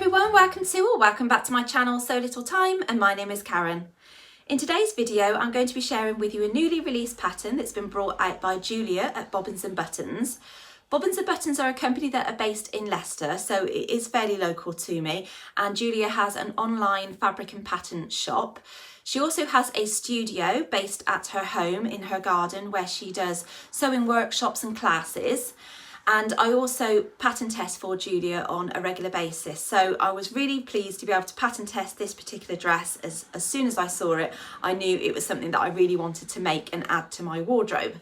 everyone, welcome back to my channel So Little Time, and my name is Karen. In today's video I'm going to be sharing with you a newly released pattern that's been brought out by Julia at Bobbins Buttons. Bobbins Buttons are a company that are based in Leicester, so it is fairly local to me, and Julia has an online fabric and pattern shop. She also has a studio based at her home in her garden where she does sewing workshops and classes. And I also pattern test for Julia on a regular basis. So I was really pleased to be able to pattern test this particular dress. As soon as I saw it, I knew it was something that I really wanted to make and add to my wardrobe.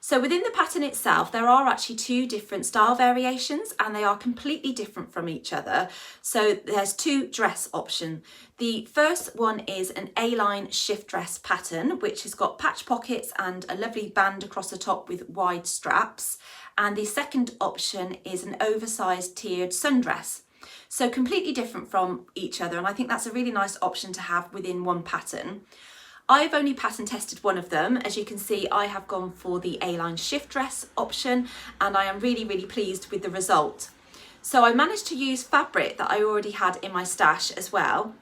So within the pattern itself, there are actually two different style variations and they are completely different from each other. So there's two dress options. The first one is an A-line shift dress pattern, which has got patch pockets and a lovely band across the top with wide straps. And the second option is an oversized tiered sundress. So completely different from each other, and I think that's a really nice option to have within one pattern. I've only pattern tested one of them. As you can see, I have gone for the A-line shift dress option, and I am really pleased with the result. So I managed to use fabric that I already had in my stash as well.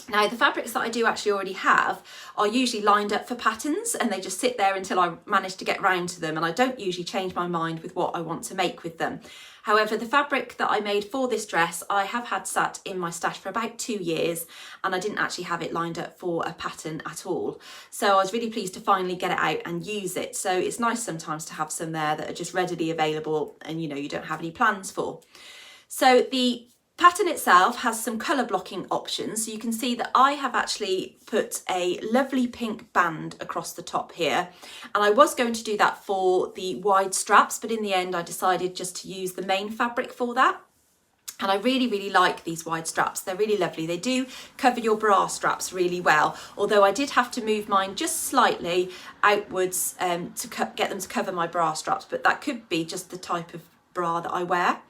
Now, the fabrics that I do actually already have are usually lined up for patterns and they just sit there until I manage to get round to them, and I don't usually change my mind with what I want to make with them. However, the fabric that I made for this dress, I have had sat in my stash for about 2 years and I didn't actually have it lined up for a pattern at all. So I was really pleased to finally get it out and use it. So it's nice sometimes to have some there that are just readily available and you don't have any plans for. So the pattern itself has some colour blocking options. So you can see that I have actually put a lovely pink band across the top here, and I was going to do that for the wide straps, but in the end I decided just to use the main fabric for that. And I really like these wide straps. They're really lovely. They do cover your bra straps really well, although I did have to move mine just slightly outwards to get them to cover my bra straps, but that could be just the type of bra that I wear.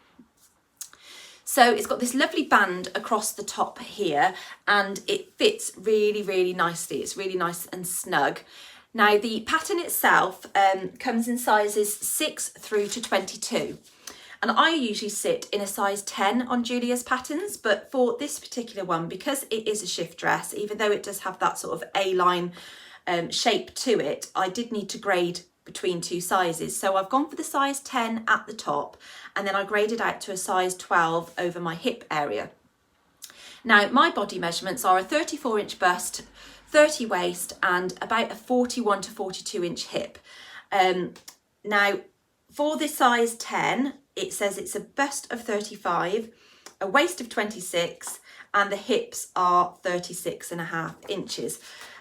So it's got this lovely band across the top here and it fits really nicely. It's really nice and snug. Now the pattern itself comes in sizes 6 through to 22. And I usually sit in a size 10 on Julia's patterns, but for this particular one, because it is a shift dress, even though it does have that sort of A-line shape to it, I did need to grade between two sizes. So I've gone for the size 10 at the top, and then I graded out to a size 12 over my hip area. Now my body measurements are a 34-inch bust, 30 waist and about a 41 to 42 inch hip. Now for the size 10, it says it's a bust of 35, a waist of 26 and the hips are 36.5 inches.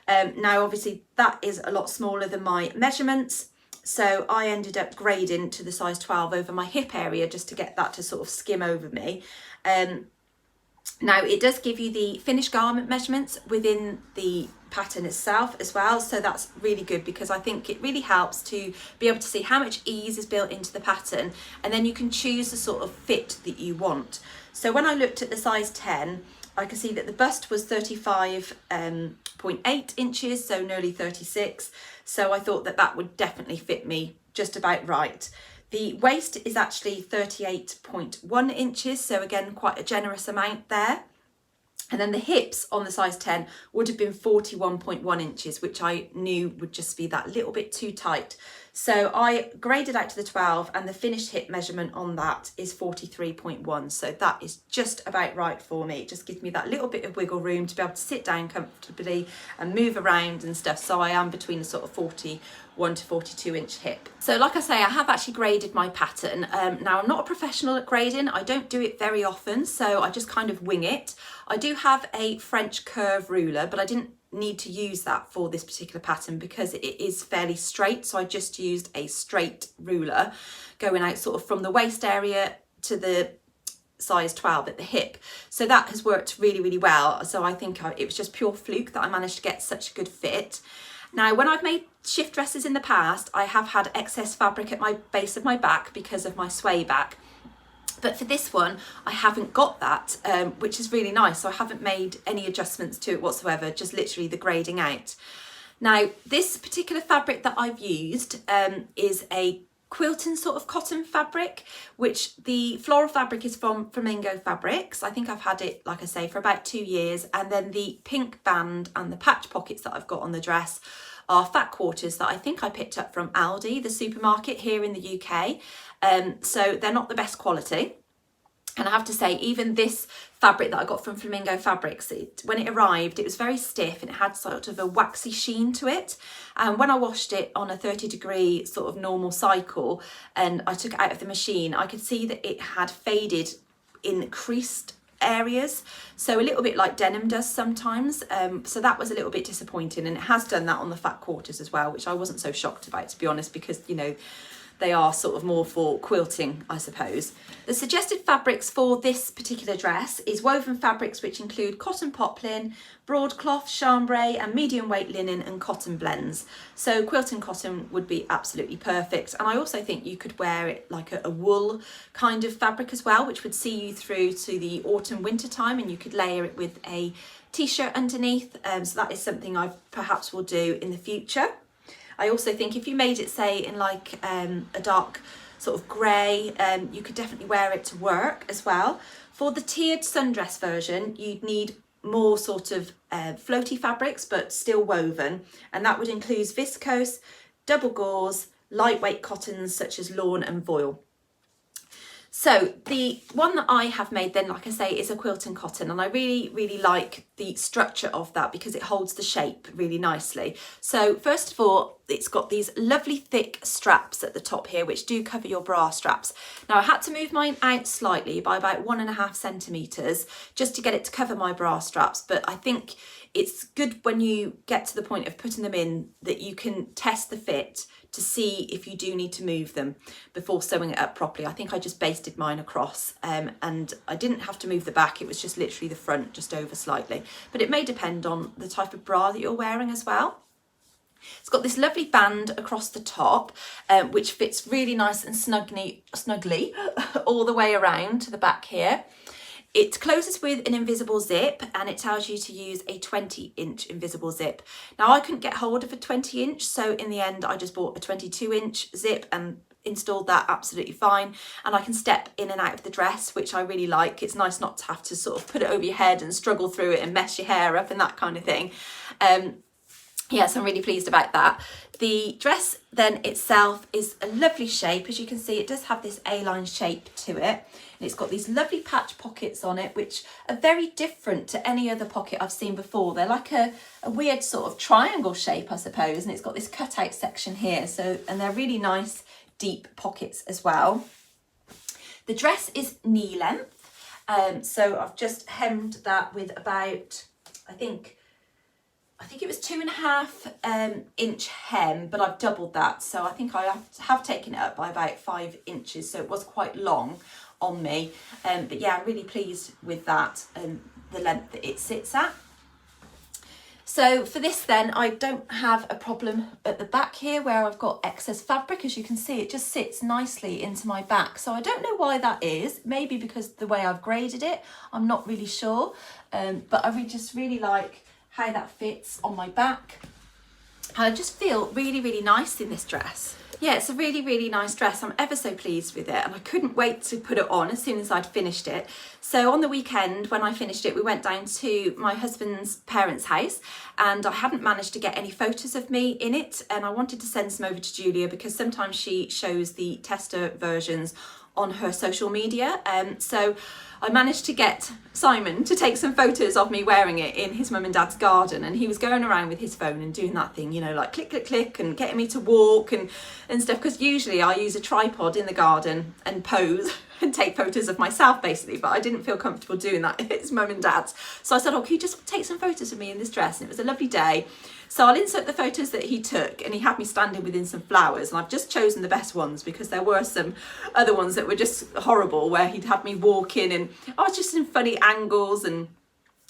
Now obviously that is a lot smaller than my measurements, so I ended up grading to the size 12 over my hip area just to get that to sort of skim over me. Now it does give you the finished garment measurements within the pattern itself as well, so that's really good because I think it really helps to be able to see how much ease is built into the pattern, and then you can choose the sort of fit that you want. So when I looked at the size 10, I can see that the bust was 35.8 inches, so nearly 36. So I thought that that would definitely fit me just about right. The waist is actually 38.1 inches, so again, quite a generous amount there. And then the hips on the size 10 would have been 41.1 inches, which I knew would just be that little bit too tight. So I graded out to the 12 and the finished hip measurement on that is 43.1. So that is just about right for me. It just gives me that little bit of wiggle room to be able to sit down comfortably and move around and stuff. So I am between a sort of 41 to 42 inch hip. So like I say, I have actually graded my pattern. Now I'm not a professional at grading. I don't do it very often, so I just kind of wing it. I do have a French curve ruler, but I didn't need to use that for this particular pattern because it is fairly straight. So I just used a straight ruler going out sort of from the waist area to the size 12 at the hip. So that has worked really well. So I think it was just pure fluke that I managed to get such a good fit. Now, when I've made shift dresses in the past, I have had excess fabric at my base of my back because of my sway back. But for this one, I haven't got that, which is really nice. So I haven't made any adjustments to it whatsoever, just literally the grading out. Now, this particular fabric that I've used is a quilting sort of cotton fabric, which the floral fabric is from Flamingo Fabrics. I think I've had it, like I say, for about 2 years. And then the pink band and the patch pockets that I've got on the dress are fat quarters that I think I picked up from Aldi, the supermarket here in the UK. So they're not the best quality. And I have to say, even this fabric that I got from Flamingo Fabrics, when it arrived, it was very stiff and it had sort of a waxy sheen to it. And when I washed it on a 30-degree sort of normal cycle and I took it out of the machine, I could see that it had faded in creased areas, so a little bit like denim does sometimes. So that was a little bit disappointing, and it has done that on the fat quarters as well, which I wasn't so shocked about, to be honest, because, you know, they are sort of more for quilting, I suppose. The suggested fabrics for this particular dress is woven fabrics, which include cotton poplin, broadcloth, chambray and medium weight linen and cotton blends. So quilting cotton would be absolutely perfect. And I also think you could wear it like a wool kind of fabric as well, which would see you through to the autumn winter time, and you could layer it with a t-shirt underneath. So that is something I perhaps will do in the future. I also think if you made it, say, in like a dark sort of grey, you could definitely wear it to work as well. For the tiered sundress version, you'd need more sort of floaty fabrics, but still woven. And that would include viscose, double gauze, lightweight cottons such as lawn and voile. So the one that I have made then, like I say, is a quilting cotton, and I really like the structure of that because it holds the shape really nicely. So first of all, it's got these lovely thick straps at the top here, which do cover your bra straps. Now I had to move mine out slightly by about 1.5 centimetres just to get it to cover my bra straps, but I think it's good when you get to the point of putting them in that you can test the fit to see if you do need to move them before sewing it up properly. I think I just basted mine across and I didn't have to move the back, it was just literally the front just over slightly. But it may depend on the type of bra that you're wearing as well. It's got this lovely band across the top, which fits really nice and snugly all the way around to the back here. It closes with an invisible zip, and it tells you to use a 20-inch invisible zip. Now I couldn't get hold of a 20-inch, so in the end I just bought a 22-inch zip and installed that absolutely fine. And I can step in and out of the dress, which I really like. It's nice not to have to sort of put it over your head and struggle through it and mess your hair up and that kind of thing. Yes, I'm really pleased about that. The dress then itself is a lovely shape. As you can see, it does have this A-line shape to it. And it's got these lovely patch pockets on it, which are very different to any other pocket I've seen before. They're like a weird sort of triangle shape, I suppose. And it's got this cutout section here. And they're really nice, deep pockets as well. The dress is knee length. So I've just hemmed that with about, I think it was 2.5 inch hem, but I've doubled that. So I think I have taken it up by about 5 inches. So it was quite long on me. But yeah, I'm really pleased with that and the length that it sits at. So for this then, I don't have a problem at the back here where I've got excess fabric. As you can see, it just sits nicely into my back. So I don't know why that is. Maybe because the way I've graded it, I'm not really sure. But I just really like how that fits on my back. I just feel really nice in this dress. Yeah, it's a really nice dress. I'm ever so pleased with it, and I couldn't wait to put it on as soon as I'd finished it. So on the weekend when I finished it, we went down to my husband's parents' house, and I hadn't managed to get any photos of me in it, and I wanted to send some over to Julia because sometimes she shows the tester versions on her social media. So I managed to get Simon to take some photos of me wearing it in his mum and dad's garden, and he was going around with his phone and doing that thing, you know, like click and getting me to walk and stuff, because usually I use a tripod in the garden and pose and take photos of myself basically, but I didn't feel comfortable doing that at his mum and dad's. So I said, oh, can you just take some photos of me in this dress? And it was a lovely day. So I'll insert the photos that he took, and he had me standing within some flowers, and I've just chosen the best ones because there were some other ones that were just horrible where he'd had me walking and I was just in funny angles and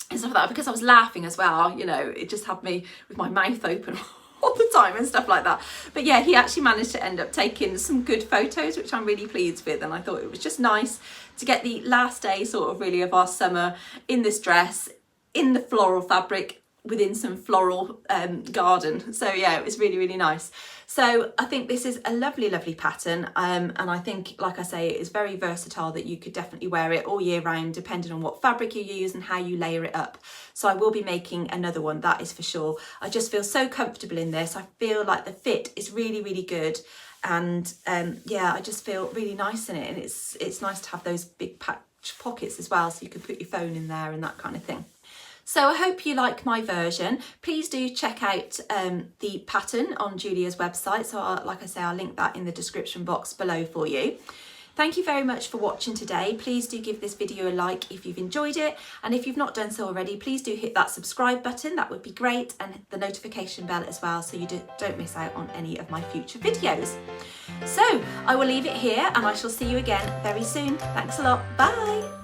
stuff like that, because I was laughing as well, you know, it just had me with my mouth open all the time and stuff like that. But yeah, he actually managed to end up taking some good photos, which I'm really pleased with, and I thought it was just nice to get the last day sort of really of our summer in this dress, in the floral fabric, within some floral garden. So yeah, it was really, really nice. So I think this is a lovely, lovely pattern, and I think, like I say, it is very versatile, that you could definitely wear it all year round depending on what fabric you use and how you layer it up. So I will be making another one, that is for sure. I just feel so comfortable in this. I feel like the fit is really, really good, and yeah, I just feel really nice in it, and it's nice to have those big patch pockets as well, so you can put your phone in there and that kind of thing. So I hope you like my version. Please do check out the pattern on Julia's website. So like I say, I'll link that in the description box below for you. Thank you very much for watching today. Please do give this video a like if you've enjoyed it. And if you've not done so already, please do hit that subscribe button. That would be great. And the notification bell as well, so you don't miss out on any of my future videos. So I will leave it here, and I shall see you again very soon. Thanks a lot. Bye.